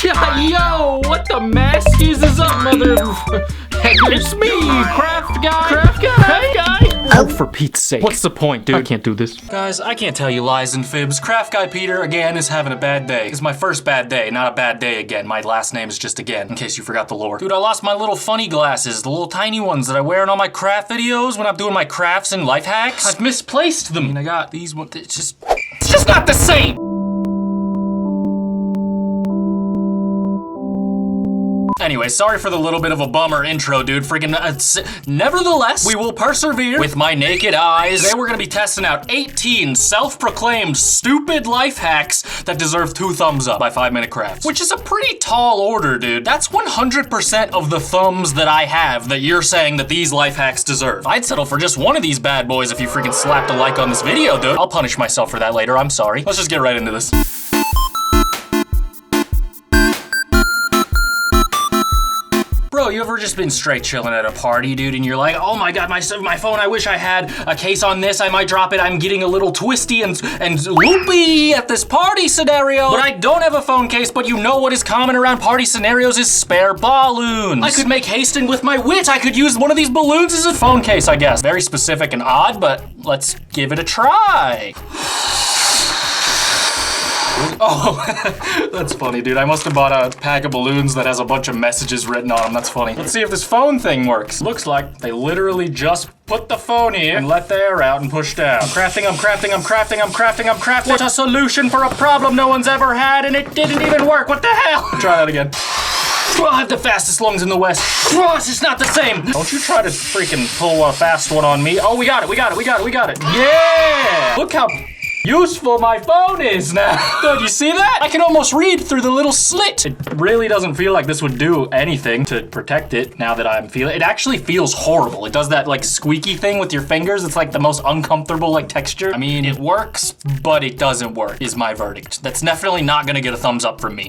Yeah, yo, what the maskies is up, mother? It's me, Craft Guy. Oh, for Pete's sake. What's the point, dude? I can't do this. Guys, I can't tell you lies and fibs. Craft Guy Peter, again, is having a bad day. It's my first bad day, not a bad day again. My last name is just again, in case you forgot the lore. Dude, I lost my little funny glasses, the little tiny ones that I wear in all my craft videos when I'm doing my crafts and life hacks. I've misplaced them. And I got these ones. It's just not the same. Anyway, sorry for the little bit of a bummer intro, dude. Freaking, nevertheless, we will persevere with my naked eyes. Today we're gonna be testing out 18 self-proclaimed stupid life hacks that deserve 2 thumbs up by 5-Minute Crafts. Which is a pretty tall order, dude. That's 100% of the thumbs that I have that you're saying that these life hacks deserve. I'd settle for just one of these bad boys if you freaking slapped a like on this video, dude. I'll punish myself for that later, I'm sorry. Let's just get right into this. Bro, you ever just been straight chilling at a party, dude, and you're like, oh my god, my phone, I wish I had a case on this, I might drop it, I'm getting a little twisty and loopy at this party scenario, but I don't have a phone case, but you know what is common around party scenarios is spare balloons. I could make hasten with my wit, I could use one of these balloons as a phone case, I guess. Very specific and odd, but let's give it a try. Oh, that's funny, dude. I must have bought a pack of balloons that has a bunch of messages written on them. That's funny. Let's see if this phone thing works. Looks like they literally just put the phone here and let the air out and push down. I'm crafting. What a solution for a problem no one's ever had, and it didn't even work. What the hell? Try that again. I have the fastest lungs in the West. It's just not the same. Don't you try to freaking pull a fast one on me. Oh, we got it. Yeah! Look how useful my phone is now. Dude, you see that? I can almost read through the little slit. It really doesn't feel like this would do anything to protect it now that I'm feeling it. It actually feels horrible. It does that like squeaky thing with your fingers. It's like the most uncomfortable like texture. I mean, it works, but it doesn't work is my verdict. That's definitely not gonna get a thumbs up from me.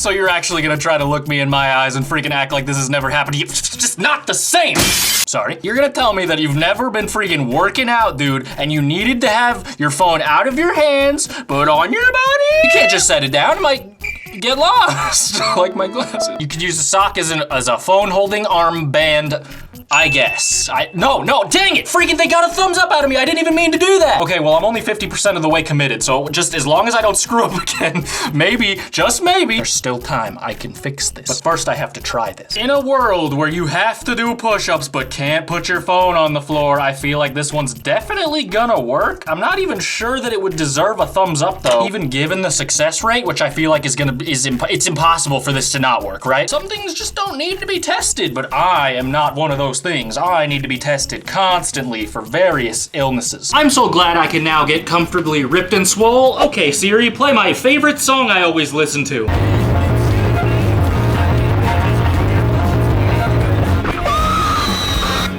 So you're actually gonna try to look me in my eyes and freaking act like this has never happened to you. It's just not the same. Sorry. You're gonna tell me that you've never been freaking working out, dude, and you needed to have your phone out of your hands, but on your body? You can't just set it down, it might get lost, like my glasses. You could use a sock as a phone holding armband, I guess. No, dang it! Freaking they got a thumbs up out of me. I didn't even mean to do that. Okay, well, I'm only 50% of the way committed, so just as long as I don't screw up again, maybe, just maybe, there's still time. I can fix this. But first I have to try this. In a world where you have to do push-ups but can't put your phone on the floor, I feel like this one's definitely gonna work. I'm not even sure that it would deserve a thumbs up though, even given the success rate, which I feel like it's impossible for this to not work, right? Some things just don't need to be tested, but I am not one of those things. I need to be tested constantly for various illnesses. I'm so glad I can now get comfortably ripped and swole. Okay, Siri, play my favorite song I always listen to.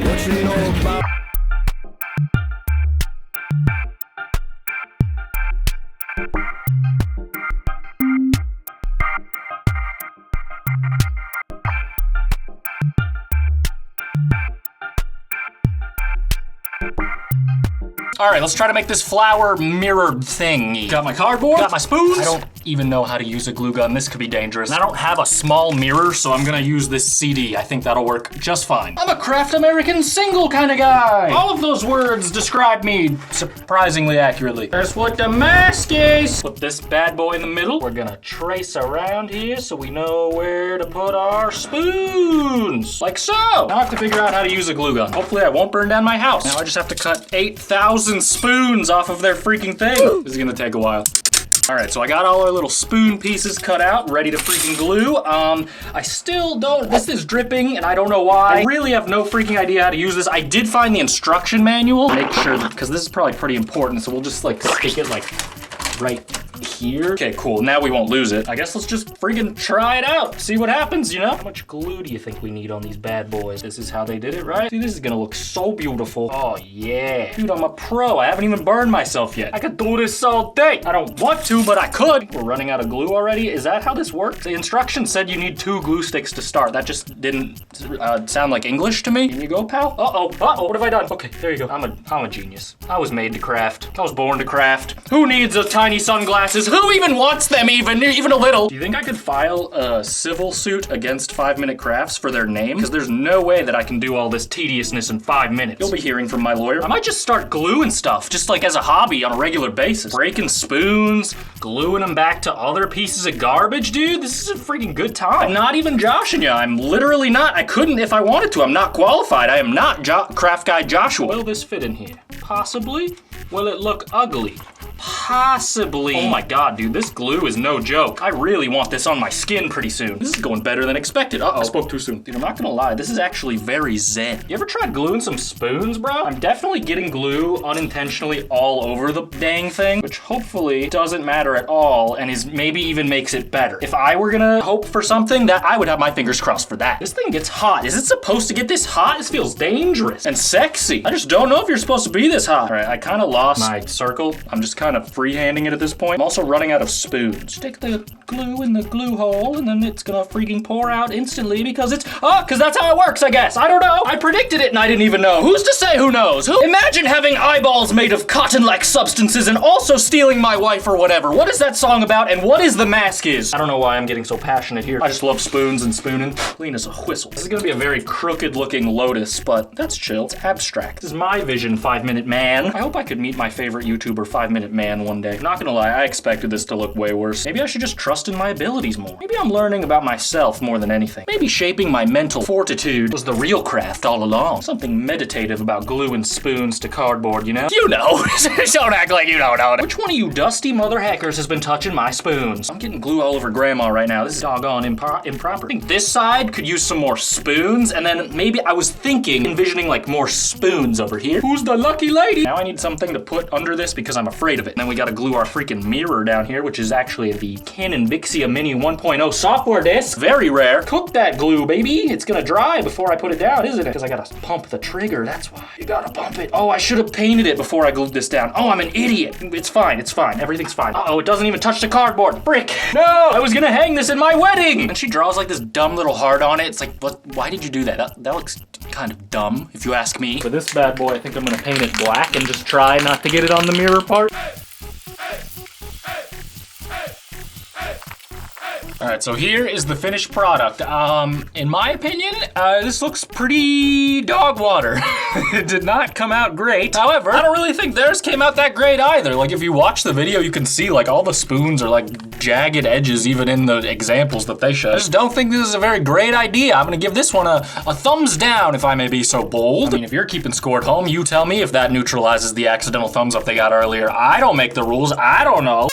What you know about All right, let's try to make this flower mirror thing. Got my cardboard, got my spoons. I don't even know how to use a glue gun. This could be dangerous. And I don't have a small mirror, so I'm gonna use this CD. I think that'll work just fine. I'm a Craft American single kind of guy. All of those words describe me surprisingly accurately. That's what the mask is. Put this bad boy in the middle. We're gonna trace around here so we know where to put our spoons. Like so. Now I have to figure out how to use a glue gun. Hopefully I won't burn down my house. Now I just have to cut 8,000 spoons off of their freaking thing. This is gonna take a while. All right, so I got all our little spoon pieces cut out, ready to freaking glue. I still don't, this is dripping and I don't know why. I really have no freaking idea how to use this. I did find the instruction manual. Make sure, because this is probably pretty important, so we'll just like stick it like right here. Okay, cool. Now we won't lose it. I guess let's just friggin' try it out. See what happens, you know? How much glue do you think we need on these bad boys? This is how they did it, right? Dude, this is gonna look so beautiful. Oh, yeah. Dude, I'm a pro. I haven't even burned myself yet. I could do this all day. I don't want to, but I could. We're running out of glue already. Is that how this works? The instructions said you need 2 glue sticks to start. That just didn't sound like English to me. Here you go, pal. Uh-oh. What have I done? Okay, there you go. I'm a genius. I was made to craft. I was born to craft. Who needs a tiny sunglasses? Who even wants them even a little? Do you think I could file a civil suit against 5 Minute Crafts for their name? Because there's no way that I can do all this tediousness in 5 minutes. You'll be hearing from my lawyer. I might just start gluing stuff, just like as a hobby on a regular basis. Breaking spoons, gluing them back to other pieces of garbage, dude. This is a freaking good time. I'm not even joshing you. I'm literally not. I couldn't if I wanted to. I'm not qualified. I am not Craft Guy Joshua. Will this fit in here? Possibly. Will it look ugly? Possibly. Oh my God, dude, this glue is no joke. I really want this on my skin pretty soon. This is going better than expected. Uh-oh. I spoke too soon. Dude, I'm not gonna lie, this is actually very zen. You ever tried gluing some spoons, bro? I'm definitely getting glue unintentionally all over the dang thing, which hopefully doesn't matter at all and is maybe even makes it better. If I were gonna hope for something, that I would have my fingers crossed for that. This thing gets hot. Is it supposed to get this hot? This feels dangerous and sexy. I just don't know if you're supposed to be this hot. All right, I kind of lost my circle. I'm just kind of freehanding it at this point. I'm also running out of spoons. Stick the glue in the glue hole and then it's gonna freaking pour out instantly because because that's how it works, I guess. I don't know. I predicted it and I didn't even know. Who's to say who knows? Imagine having eyeballs made of cotton-like substances and also stealing my wife or whatever. What is that song about and what is the mask is? I don't know why I'm getting so passionate here. I just love spoons and spooning. Clean as a whistle. This is gonna be a very crooked looking lotus, but that's chill. It's abstract. This is my vision, 5 Minute Man. I hope I could meet my favorite YouTuber, 5 Minute Man, one day. Not gonna lie, I expected this to look way worse. Maybe I should just trust in my abilities more. Maybe I'm learning about myself more than anything. Maybe shaping my mental fortitude was the real craft all along. Something meditative about gluing spoons to cardboard, you know? You know! Don't act like you don't know. Which one of you dusty mother hackers has been touching my spoons? I'm getting glue all over grandma right now. This is doggone improper. I think this side could use some more spoons, and then maybe I was envisioning like more spoons over here. Who's the lucky lady? Now I need something to put under this because I'm afraid of it. And then we gotta glue our freaking mirror down here, which is actually the Canon Vixia Mini 1.0 software disc. Very rare. Cook that glue, baby. It's gonna dry before I put it down, isn't it? Because I gotta pump the trigger, that's why. You gotta pump it. Oh, I should have painted it before I glued this down. Oh, I'm an idiot. It's fine, it's fine. Everything's fine. Uh-oh, it doesn't even touch the cardboard. Frick. No, I was gonna hang this in my wedding. And she draws like this dumb little heart on it. It's like, what? Why did you do that? That looks kind of dumb, if you ask me. For this bad boy, I think I'm gonna paint it black and just try not to get it on the mirror part. All right, so here is the finished product. In my opinion, this looks pretty dog water. It did not come out great. However, I don't really think theirs came out that great either. Like if you watch the video, you can see like all the spoons are like jagged edges even in the examples that they show. I just don't think this is a very great idea. I'm gonna give this one a thumbs down if I may be so bold. I mean, if you're keeping score at home, you tell me if that neutralizes the accidental thumbs up they got earlier. I don't make the rules, I don't know.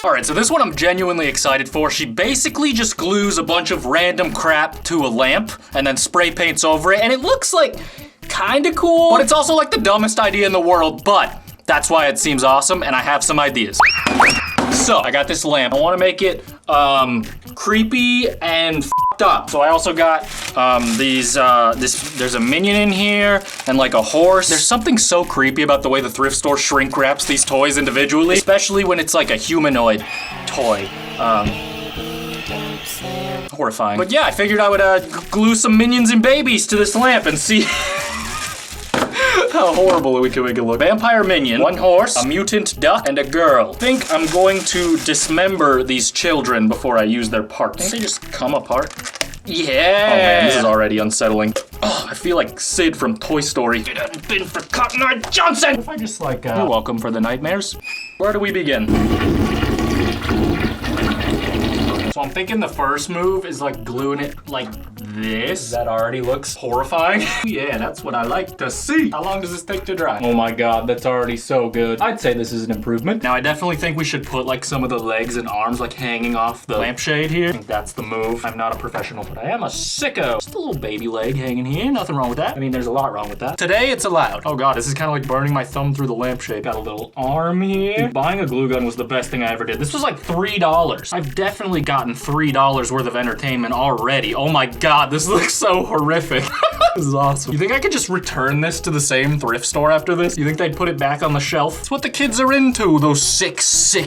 All right, so this one I'm genuinely excited for. She basically just glues a bunch of random crap to a lamp and then spray paints over it, and it looks like kinda cool, but it's also like the dumbest idea in the world, but that's why it seems awesome, and I have some ideas. So, I got this lamp. I wanna make it creepy and f***ed up. So I also got there's a minion in here and like a horse. There's something so creepy about the way the thrift store shrink wraps these toys individually, especially when it's like a humanoid toy. Horrifying. But yeah, I figured I would glue some minions and babies to this lamp and see how horrible we can make it look. Vampire minion, one horse, a mutant duck, and a girl. I think I'm going to dismember these children before I use their parts. Think they just come apart? Yeah! Oh man, this is already unsettling. Oh, I feel like Sid from Toy Story. If it hadn't been for Cotton Eye Johnson! If I just like, You're welcome for the nightmares. Where do we begin? So So I'm thinking the first move is like gluing it like this. That already looks horrifying. Yeah, that's what I like to see. How long does this take to dry? Oh my God, that's already so good. I'd say this is an improvement. Now I definitely think we should put like some of the legs and arms like hanging off the lampshade here. I think that's the move. I'm not a professional, but I am a sicko. Just a little baby leg hanging here. Nothing wrong with that. I mean, there's a lot wrong with that. Today it's allowed. Oh God, this is kind of like burning my thumb through the lampshade. Got a little arm here. Buying a glue gun was the best thing I ever did. This was like $3. I've definitely gotten $3 worth of entertainment already. Oh my God, this looks so horrific. This is awesome. You think I could just return this to the same thrift store after this? You think they'd put it back on the shelf? It's what the kids are into, those sick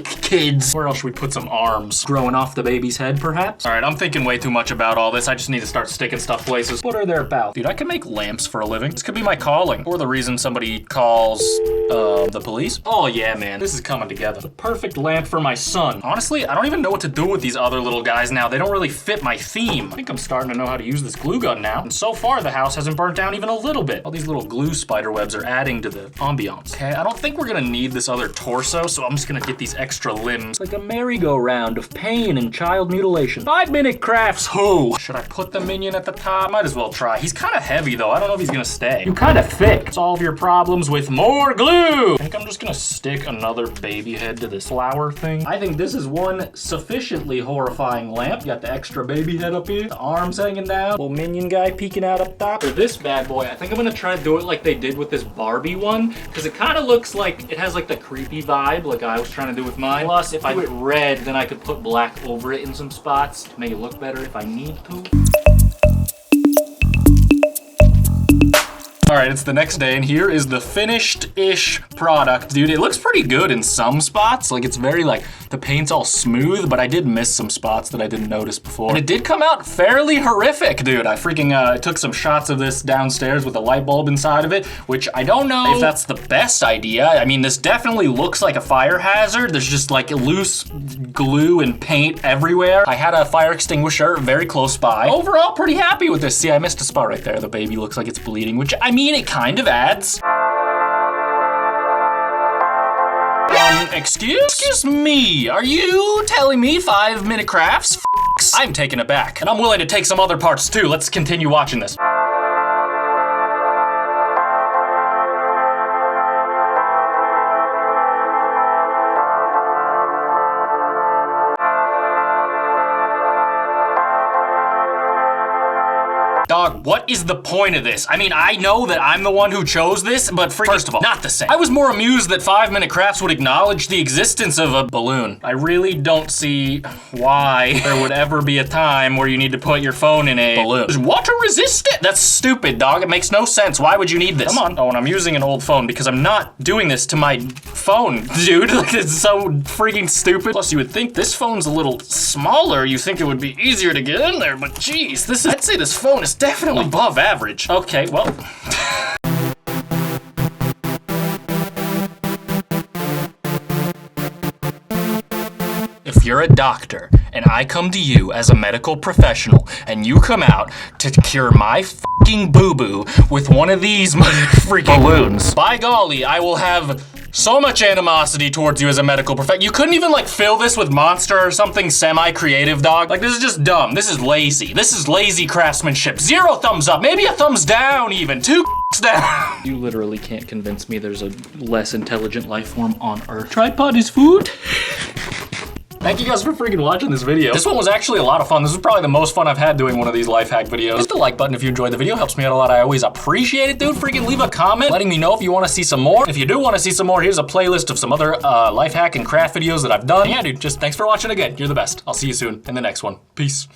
kids. Where else should we put some arms? Growing off the baby's head, perhaps? All right, I'm thinking way too much about all this. I just need to start sticking stuff places. What are they about? Dude, I can make lamps for a living. This could be my calling. Or the reason somebody calls, the police. Oh yeah, man, this is coming together. The perfect lamp for my son. Honestly, I don't even know what to do with these other little guys now. They don't really fit my theme. I think I'm starting to know how to use this glue gun now. And so far, the house hasn't burnt down even a little bit. All these little glue spider webs are adding to the ambiance. Okay, I don't think we're gonna need this other torso, so I'm just gonna get these extra limbs. Like a merry-go-round of pain and child mutilation. 5-minute crafts, who? Should I put the minion at the top? Might as well try. He's kind of heavy though. I don't know if he's gonna stay. You kind of thick. Solve your problems with more glue. I think I'm just gonna stick another baby head to this flower thing. I think this is one sufficiently horrifying lamp. You got the extra baby head up here, the arms hanging down, little minion guy peeking out up top. For this bad boy, I think I'm gonna try to do it like they did with this Barbie one, because it kind of looks like it has like the creepy vibe like I was trying to do with mine. Plus, if I do it red, then I could put black over it in some spots to make it look better if I need to. All right, it's the next day, and here is the finished-ish product. Dude, it looks pretty good in some spots. Like, it's very, like, the paint's all smooth, but I did miss some spots that I didn't notice before. And it did come out fairly horrific, dude. I freaking took some shots of this downstairs with a light bulb inside of it, which I don't know if that's the best idea. I mean, this definitely looks like a fire hazard. There's just, like, loose glue and paint everywhere. I had a fire extinguisher very close by. Overall, pretty happy with this. See, I missed a spot right there. The baby looks like it's bleeding, which, I mean, it kind of adds. Excuse me, are you telling me 5-minute crafts? I'm taken aback, and I'm willing to take some other parts too. Let's continue watching this. Dog, what is the point of this? I mean, I know that I'm the one who chose this, but first of all, not the same. I was more amused that 5-minute crafts would acknowledge the existence of a balloon. I really don't see why there would ever be a time where you need to put your phone in a balloon. It's water resistant. That's stupid, dog. It makes no sense. Why would you need this? Come on. Oh, and I'm using an old phone because I'm not doing this to my phone, dude. Like, it's so freaking stupid. Plus, you would think this phone's a little smaller. You think it would be easier to get in there, but geez, I'd say this phone is definitely above average. Okay, well. If you're a doctor and I come to you as a medical professional and you come out to cure my fucking boo-boo with one of these freaking balloons, by golly, I will have so much animosity towards you as a medical professional. You couldn't even like fill this with Monster or something semi-creative, dog. Like, this is just dumb. This is lazy. This is lazy craftsmanship. 0 thumbs up, maybe a thumbs down even. 2 down. You literally can't convince me there's a less intelligent life form on Earth. Tripod is food? Thank you guys for freaking watching this video. This one was actually a lot of fun. This is probably the most fun I've had doing one of these life hack videos. Hit the like button if you enjoyed the video. Helps me out a lot. I always appreciate it, dude. Freaking leave a comment letting me know if you want to see some more. If you do want to see some more, here's a playlist of some other life hack and craft videos that I've done. Yeah, dude, just thanks for watching again. You're the best. I'll see you soon in the next one. Peace.